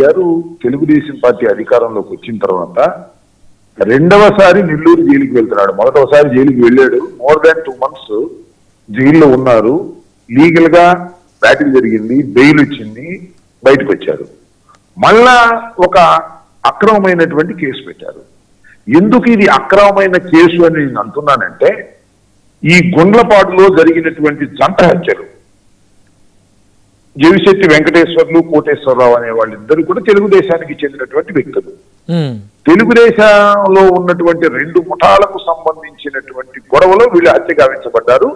గారు తెలుగుదేశం పార్టీ అధికారంలోకి వచ్చిన తర్వాత రెండవసారి నెల్లూరు జైలుకి వెళ్తున్నాడు. మొదటోసారి జైలుకి వెళ్ళాడు. మోర్ దాన్ 2 months జైల్లో ఉన్నారు. లీగల్ గా బ్యాటింగ్ జరిగింది, బెయిల్ వచ్చింది, బయటకు వచ్చారు. మళ్ళా ఒక అక్రమమైనటువంటి కేసు పెట్టారు. ఎందుకు ఇది అక్రమమైన కేసు అని నేను అంటున్నానంటే, ఈ గుండ్లపాడులో జరిగినటువంటి జంట హత్యలు, జవిశెట్టి వెంకటేశ్వర్లు, కోటేశ్వరరావు అనే వాళ్ళిద్దరు కూడా తెలుగుదేశానికి చెందినటువంటి వ్యక్తులు. తెలుగుదేశంలో ఉన్నటువంటి 2 ముఠాలకు సంబంధించినటువంటి గొడవలో వీళ్ళు హత్య గావించబడ్డారు.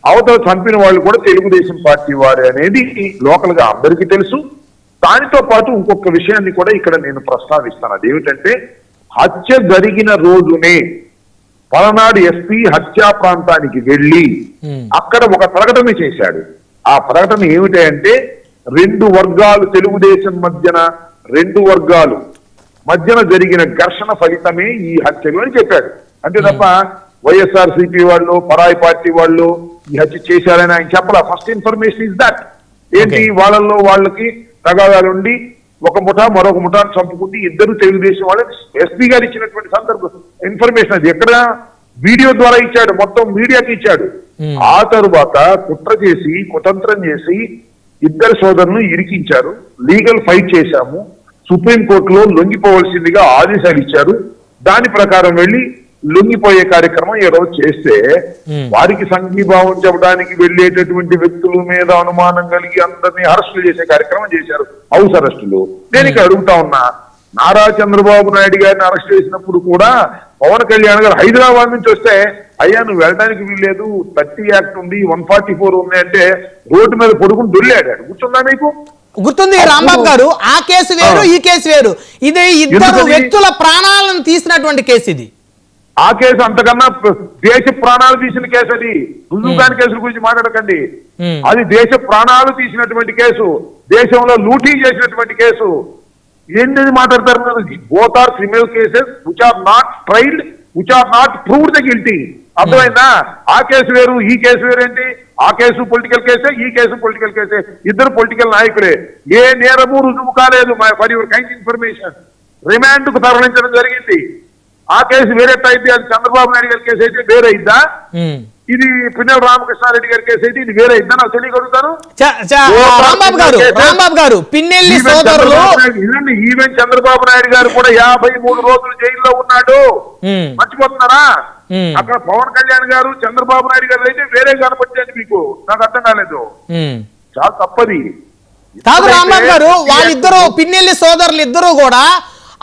అవతల చంపిన వాళ్ళు కూడా తెలుగుదేశం పార్టీ వారే అనేది లోకల్ గా అందరికీ తెలుసు. దానితో పాటు ఇంకొక విషయాన్ని కూడా ఇక్కడ నేను ప్రస్తావిస్తాను. అదేమిటంటే, హత్య జరిగిన రోజునే పలనాడు ఎస్పీ హత్యా ప్రాంతానికి వెళ్ళి అక్కడ ఒక ప్రకటన చేశాడు. ఆ ప్రకటన ఏమిటంటే, 2 వర్గాలు తెలుగుదేశం మధ్యన 2 వర్గాలు మధ్యన జరిగిన ఘర్షణ ఫలితమే ఈ హత్యలు అని చెప్పాడు. అంతే తప్ప వైఎస్ఆర్సీపీ వాళ్ళు, పరాయి పార్టీ వాళ్ళు ఈ హత్య చేశారని ఆయన చెప్పాల. First information is that. ఏంటి, వాళ్ళల్లో వాళ్ళకి తగాదాలుండి ఒక ముఠా మరొక ముఠాను చంపుకుంటే ఇద్దరు తెలుగుదేశం వాళ్ళు ఎస్పీ గారు ఇచ్చినటువంటి సందర్భం ఇన్ఫర్మేషన్. అది ఎక్కడ వీడియో ద్వారా ఇచ్చాడు, మొత్తం మీడియాకి ఇచ్చాడు. ఆ తరువాత కుట్ర చేసి కుతంత్రం చేసి ఇద్దరు సోదరులను ఇరికించారు. లీగల్ ఫైట్ చేశాము. సుప్రీంకోర్టులో లొంగిపోవలసిందిగా ఆదేశాలు ఇచ్చారు. దాని ప్రకారం వెళ్ళి లొంగిపోయే కార్యక్రమం ఈ రోజు చేస్తే, వారికి సంఘీభావం చెప్పడానికి వెళ్ళేటటువంటి వ్యక్తుల మీద అనుమానం కలిగి అందరినీ అరెస్టులు చేసే కార్యక్రమం చేశారు, హౌస్ అరెస్టులు. నేను ఇక్కడ అడుగుతా ఉన్నా, నారా చంద్రబాబు నాయుడు గారిని అరెస్ట్ చేసినప్పుడు కూడా పవన్ కళ్యాణ్ గారు హైదరాబాద్ నుంచి వస్తే, అయ్యా నువ్వు వెళ్ళడానికి వీల్లేదు, 30 యాక్ట్ ఉంది, 144 ఉంది అంటే రోడ్డు మీద పడుకుని దొల్లాడాడు. గుర్తుందా మీకు? గుర్తుంది రాంబాబు గారు. ఆ కేసు వేరు, ఈ కేసు వేరు. ఇది ఇద్దరు వ్యక్తుల ప్రాణాలను తీసినటువంటి కేసు. ఇది ఆ కేసు అంతకన్నా దేశ ప్రాణాలు తీసిన కేసు. అది రుజువుగాని కేసుల గురించి మాట్లాడకండి. అది దేశ ప్రాణాలు తీసినటువంటి కేసు, దేశంలో లూటీ చేసినటువంటి కేసు. ఏంటి మాట్లాడతారు? Both are criminal cases which are not trialled, which are not proved the guilty. అర్థమైందా? ఆ కేసు వేరు, ఈ కేసు వేరు. ఏంటి, ఆ కేసు పొలిటికల్ కేసే, ఈ కేసు పొలిటికల్ కేసే. ఇద్దరు పొలిటికల్ నాయకులే. ఏ నేరము రుజువు కాలేదు. For your kind information, remand కు తరలించడం జరిగింది. ఆ కేసు వేరే అయితే, అది చంద్రబాబు నాయుడు గారి కేసు అయితే వేరే అయిద్దా? ఇది పిన్నెల రామకృష్ణారెడ్డి గారి కేసు అయితే ఇది వేరే అయిద్దా? నాకు తెలియగలుగుతాను. ఈవెన్ చంద్రబాబు నాయుడు గారు కూడా 53 రోజులు జైల్లో ఉన్నాడు. మర్చిపోతున్నారా? అక్కడ పవన్ కళ్యాణ్ గారు, చంద్రబాబు నాయుడు గారు అయితే వేరే కనపడింది. మీకు నాకు అర్థం కాలేదు. చాలా తప్పది కాదు రాంబాబు గారు. వాళ్ళిద్దరూ పిన్నెల్లి సోదరులు ఇద్దరు కూడా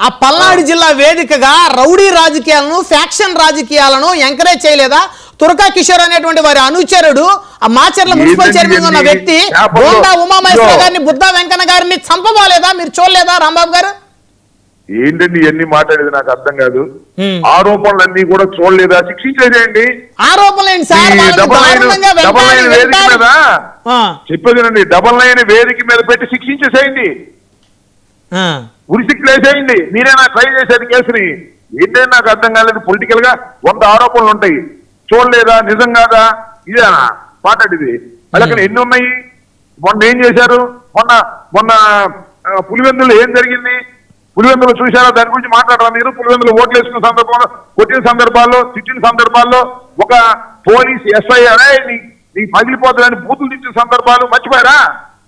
ఆ పల్నాడు జిల్లా వేదికగా రౌడీ రాజకీయాలను, ఫ్యాక్షన్ రాజకీయాలను ఎంకరేజ్ చేయలేదా? తురకా కిషోర్ అనేటువంటి వారి అనుచరుడు, ఆ మాచర్ల మున్సిపల్ చైర్మన్ ఉన్న వ్యక్తి బోండా ఉమామహేశ్వర గారిని, బుద్ధా వెంకన్న గారిని చంపబోలేదా? మీరు చూడలేదా రాంబాబు గారు? ఏంటండి ఇవన్నీ మాట్లాడేది? నాకు అర్థం కాదు. ఆరోపణలన్నీ కూడా చూడలేదా? శిక్షించేదేండి. ఆరోపణలు చెప్పేదేనండి, 9 వేదిక మీద పెట్టి శిక్షించేసేయండి, ఉరిశిక్ష వేసేయండి. మీరేనా ట్రై చేసేది కేసుని? ఏంటంటే నాకు అర్థం కాలేదు. పొలిటికల్ గా 100 ఆరోపణలు ఉంటాయి. చూడలేదా? నిజం కాదా? ఇదేనా మాట్లాడేది? అక్కడ ఎన్ని ఉన్నాయి? మొన్న ఏం చేశారు? మొన్న పులివెందులో ఏం జరిగింది? పులివెందులు చూశారా? దాని గురించి మాట్లాడరా మీరు? పులివెందులు ఓట్లు వేసుకున్న సందర్భంలో, కొట్టిన సందర్భాల్లో, తిట్టిన సందర్భాల్లో, ఒక పోలీస్ ఎస్ఐ అనే నీ పగిలిపోతుందని బూతులు తిట్టిన సందర్భాలు మర్చిపోయారా?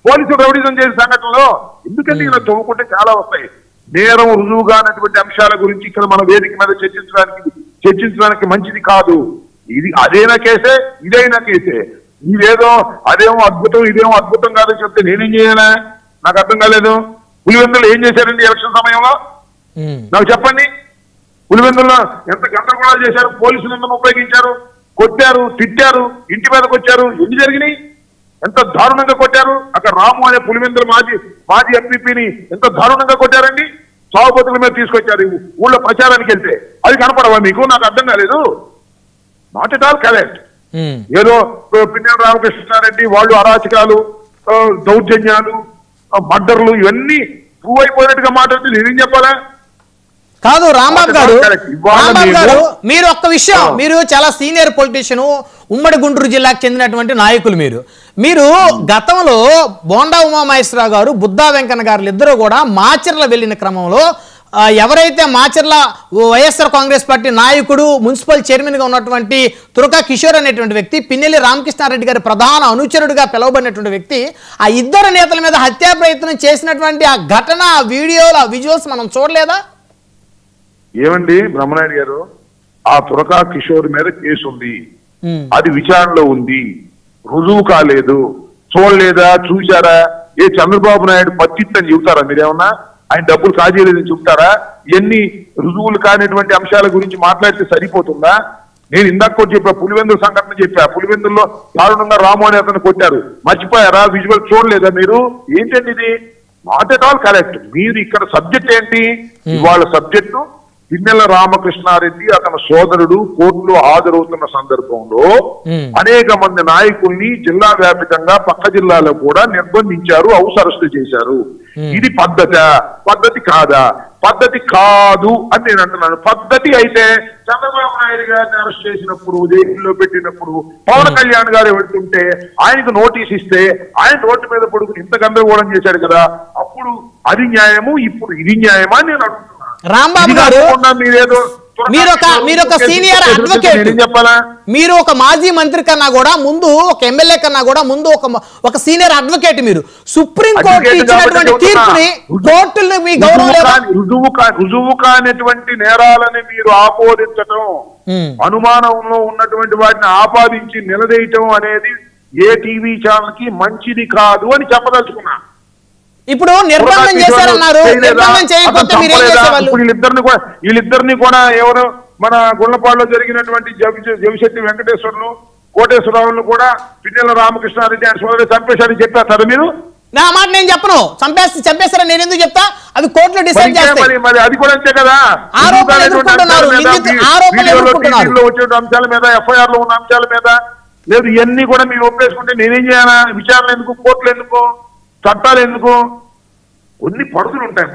పోలీసులు రౌడీజం చేసే సంఘటనలో. ఎందుకంటే ఇలా చదువుకుంటే చాలా వస్తాయి. నేరం రుజువుగానటువంటి అంశాల గురించి ఇక్కడ మన వేదిక మీద చర్చించడానికి మంచిది కాదు. ఇది అదేనా కేసే, ఇదైనా కేసే. ఇదేదో అదేమో అద్భుతం, ఇదేమో అద్భుతం కాదని చెప్తే నేనేం చేయాలా? నాకు అర్థం కాలేదు. పులివెందులు ఏం చేశారండి ఎలక్షన్ సమయంలో? నాకు చెప్పండి. పులివెందుల్లో ఎంత గందరగోళాలు చేశారు? పోలీసులందరూ ఉపయోగించారు, కొట్టారు, తిట్టారు, ఇంటి మీదకి వచ్చారు. ఎన్ని జరిగినాయి? ఎంత దారుణంగా కొట్టారు. అక్కడ రాము అనే పులివెందుల మాజీ ఎంపీని ఎంత దారుణంగా కొట్టారండి. సాగుబతుల మీద తీసుకొచ్చారు ఊళ్ళో ప్రచారానికి వెళ్తే. అది కనపడవా మీకు? నాకు అర్థం కాలేదు. Not at all correct. ఏదో పిన్నెల రామకృష్ణారెడ్డి వాళ్ళు అరాచకాలు, దౌర్జన్యాలు, మర్డర్లు ఇవన్నీ ప్రూవ్ అయిపోయినట్టుగా మాట్లాడితే నేనేం చెప్పాలా? కాదు రాంబాబు గారు, రాంబాబు గారు మీరు ఒక్క విషయం, మీరు చాలా సీనియర్ పొలిటీషియన్, ఉమ్మడి గుంటూరు జిల్లాకు చెందినటువంటి నాయకులు మీరు గతంలో బోండా ఉమామహేశ్వరరావు గారు, బుద్ధా వెంకన్న గారు ఇద్దరు కూడా మాచర్ల వెళ్ళిన క్రమంలో ఎవరైతే మాచర్ల వైఎస్ఆర్ కాంగ్రెస్ పార్టీ నాయకుడు మున్సిపల్ చైర్మన్ గా ఉన్నటువంటి తురకా కిషోర్ అనేటువంటి వ్యక్తి, పిన్నెల్లి రామకృష్ణారెడ్డి గారి ప్రధాన అనుచరుడిగా పిలువబడినటువంటి వ్యక్తి, ఆ ఇద్దరు నేతల మీద హత్యా ప్రయత్నం చేసినటువంటి ఆ ఘటన, ఆ వీడియోలు, ఆ విజువల్స్ మనం చూడలేదా? ఏమండి బ్రహ్మనాయుడు గారు, ఆ తురకా కిషోర్ మీద కేసు ఉంది, అది విచారణలో ఉంది, రుజువు కాలేదు, చూడలేదా, చూశారా? ఏ చంద్రబాబు నాయుడు పత్తిత్తని చెబుతారా మీరేమన్నా? ఆయన డబ్బులు కాజేయలేదని చెబుతారా? ఎన్ని రుజువులు కానిటువంటి అంశాల గురించి మాట్లాడితే సరిపోతుందా? నేను ఇందాక కూడా చెప్పా, పులివెందుల సంఘటన చెప్పా. పులివెందుల్లో దారుణంగా రాము అని అతను కొట్టారు, మర్చిపోయారా? విజువల్ చూడలేదా మీరు? ఏంటండి ఇది? Not at all correct. మీరు ఇక్కడ సబ్జెక్ట్ ఏంటి? ఇవాళ సబ్జెక్టు పిన్నెల రామకృష్ణారెడ్డి అతని సోదరుడు కోర్టులో హాజరవుతున్న సందర్భంలో అనేక మంది నాయకుల్ని జిల్లా వ్యాప్తంగా పక్క జిల్లాలో కూడా నిర్బంధించారు, హౌస్ అరెస్ట్ చేశారు. ఇది పద్ధతి కాదా? పద్ధతి కాదు అని నేను అంటున్నాను. పద్ధతి అయితే చంద్రబాబు నాయుడు గారిని అరెస్ట్ చేసినప్పుడు, జైల్లో పెట్టినప్పుడు పవన్ కళ్యాణ్ గారు వెళ్తుంటే ఆయనకు నోటీస్ ఇస్తే ఆయన రోడ్డు మీద పడుకుని ఇంత గందరగోళం చేశాడు కదా, అప్పుడు అది న్యాయము, ఇప్పుడు ఇది న్యాయమా అని నేను అడుగుతున్నాను. రాంబాబు గారు, మీరు ఒక సీనియర్ అడ్వకేట్, మీరు ఒక మాజీ మంత్రి కన్నా కూడా ముందు, ఒక ఎమ్మెల్యే కన్నా కూడా ముందు ఒక సీనియర్ అడ్వకేట్. మీరు సుప్రీం కోర్టు ఇచ్చినటువంటి తీర్పుని, కోర్టుల్ని మీ గౌరవం లేదా? రుజువు కానిటువంటి నేరాలని మీరు ఆపోదించటం, అనుమానంలో ఉన్నటువంటి వాటిని ఆపాదించి నిలదీయటం అనేది ఏ టీవీ ఛానల్ కి మంచిది కాదు అని చెప్పదలుచుకున్నా. ఇప్పుడు నిర్బంధం చేశారన్నారు, నిర్బంధం చేయకపోతే మీరు ఏం చేసేవాళ్ళు? వీళ్ళిద్దరిని కూడా ఎవరు, మన గుళ్ళపాడులో జరిగినటువంటి జవిశెట్టి వెంకటేశ్వర్లు, కోటేశ్వరరావులను కూడా పిన్నెల రామకృష్ణారెడ్డి ఆయన సోదరుడు చంపేశారని చెప్పారు మీరు? నా మాట నేను చెప్పను. చంపేస్తారని నేను ఎందుకు చెప్తా? అది కోర్టులో డిసైడ్ చేస్తాయి. మరి అది కూడా అంతే కదా. ఆరోపణలు ఎదుర్కొంటున్నారు, వచ్చిన అంశాల మీద, ఎఫ్ఐఆర్ లో ఉన్న అంశాల మీద లేదు, ఇవన్నీ కూడా మీరు ఒప్పేసుకుంటే నేనేం చేయాలా? విచారణ ఎందుకు? కోర్టులు ఎందుకు? చట్టాలు ఎందుకు? కొన్ని పడుతులు ఉంటాయి.